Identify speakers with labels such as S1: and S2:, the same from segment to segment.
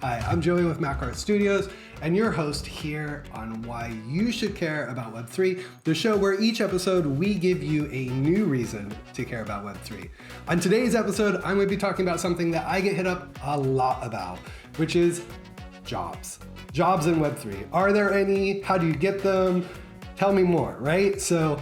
S1: Hi, I'm Joey with macART Studios, and your host here on why you should care about Web3, the show where each episode we give you a new reason to care about Web3. On today's episode, I'm going to be talking about something that I get hit up a lot about, which is jobs. Jobs in Web3. Are there any? How do you get them? Tell me more, right? So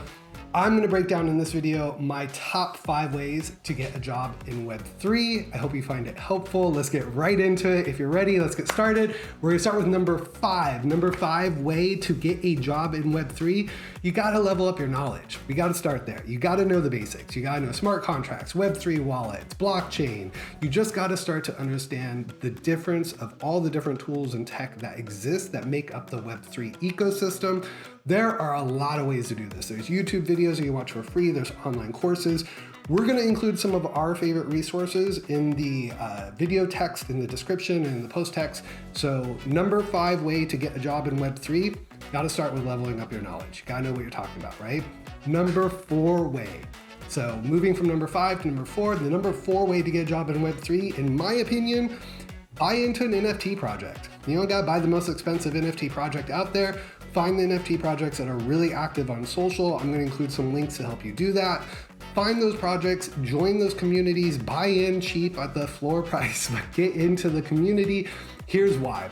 S1: I'm going to break down in this video my top 5 ways to get a job in Web3. I hope you find it helpful. Let's get right into it. If you're ready, let's get started. We're going to start with number 5. Number 5 way to get a job in Web3. You got to level up your knowledge. We got to start there. You got to know the basics. You got to know smart contracts, Web3 wallets, blockchain. You just got to start to understand the difference of all the different tools and tech that exist that make up the Web3 ecosystem. There are a lot of ways to do this. There's YouTube videos you can watch for free. There's online courses. We're going to include some of our favorite resources in the video text, in the description, and in the post text. So number 5 way to get a job in Web3, got to start with leveling up your knowledge. Got to know what you're talking about, right? Number 4 way. So moving from number 5 to number 4, the number 4 way to get a job in Web3, in my opinion, buy into an NFT project. You don't got to buy the most expensive NFT project out there. Find the NFT projects that are really active on social. I'm going to include some links to help you do that. Find those projects, join those communities, buy in cheap at the floor price, but get into the community. Here's why.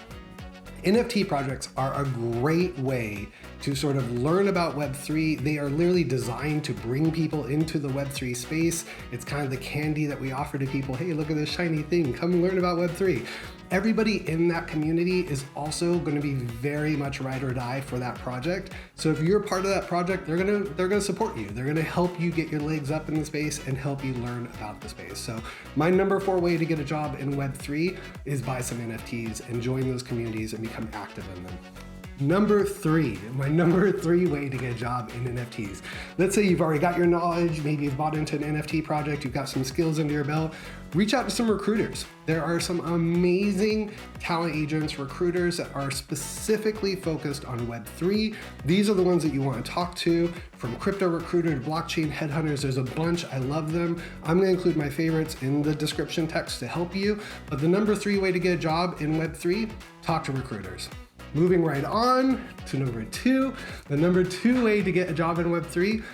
S1: NFT projects are a great way to sort of learn about Web3. They are literally designed to bring people into the Web3 space. It's kind of the candy that we offer to people. Hey, look at this shiny thing. Come learn about Web3. Everybody in that community is also going to be very much ride or die for that project. So if you're part of that project, they're gonna support you. They're gonna help you get your legs up in the space and help you learn about the space. So my number 4 way to get a job in Web3 is buy some NFTs and join those communities and become active in them. Number 3, my number 3 way to get a job in NFTs. Let's say you've already got your knowledge, maybe you've bought into an NFT project, you've got some skills under your belt, reach out to some recruiters. There are some amazing talent agents, recruiters that are specifically focused on Web3. These are the ones that you want to talk to, from crypto recruiter to blockchain headhunters. There's a bunch, I love them. I'm going to include my favorites in the description text to help you. But the number 3 way to get a job in Web3, talk to recruiters. Moving right on to number 2, the number 2 way to get a job in Web3,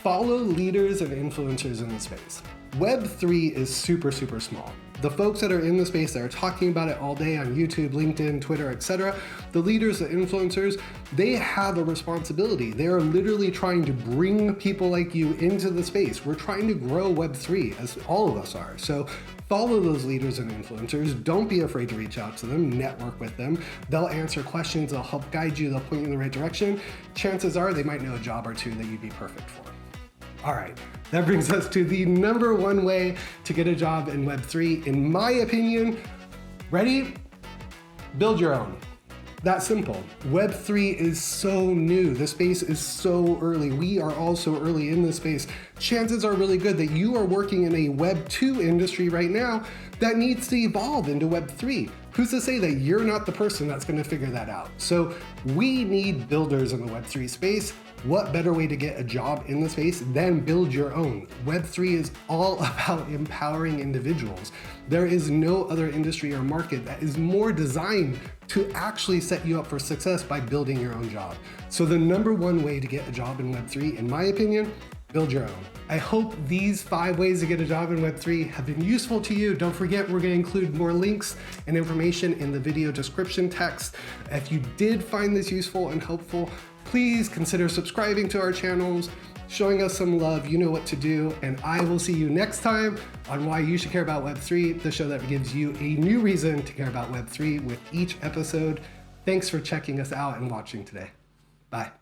S1: follow leaders and influencers in the space. Web3 is super small. The folks that are in the space that are talking about it all day on YouTube, LinkedIn, Twitter, etc., the leaders, the influencers, they have a responsibility. They are literally trying to bring people like you into the space. We're trying to grow Web3, as all of us are. So follow those leaders and influencers. Don't be afraid to reach out to them, network with them. They'll answer questions, they'll help guide you, they'll point you in the right direction. Chances are they might know a job or 2 that you'd be perfect for. All right, that brings us to the number 1 way to get a job in Web3. In my opinion, ready? Build your own. That simple. Web3 is so new. The space is so early. We are all so early in this space. Chances are really good that you are working in a Web2 industry right now that needs to evolve into Web3. Who's to say that you're not the person that's going to figure that out? So we need builders in the Web3 space. What better way to get a job in the space than build your own? Web3 is all about empowering individuals. There is no other industry or market that is more designed to actually set you up for success by building your own job. So the number 1 way to get a job in Web3, in my opinion, build your own. I hope these 5 ways to get a job in Web3 have been useful to you. Don't forget, we're going to include more links and information in the video description text. If you did find this useful and helpful, please consider subscribing to our channels, showing us some love. You know what to do. And I will see you next time on Why You Should Care About Web3, the show that gives you a new reason to care about Web3 with each episode. Thanks for checking us out and watching today. Bye.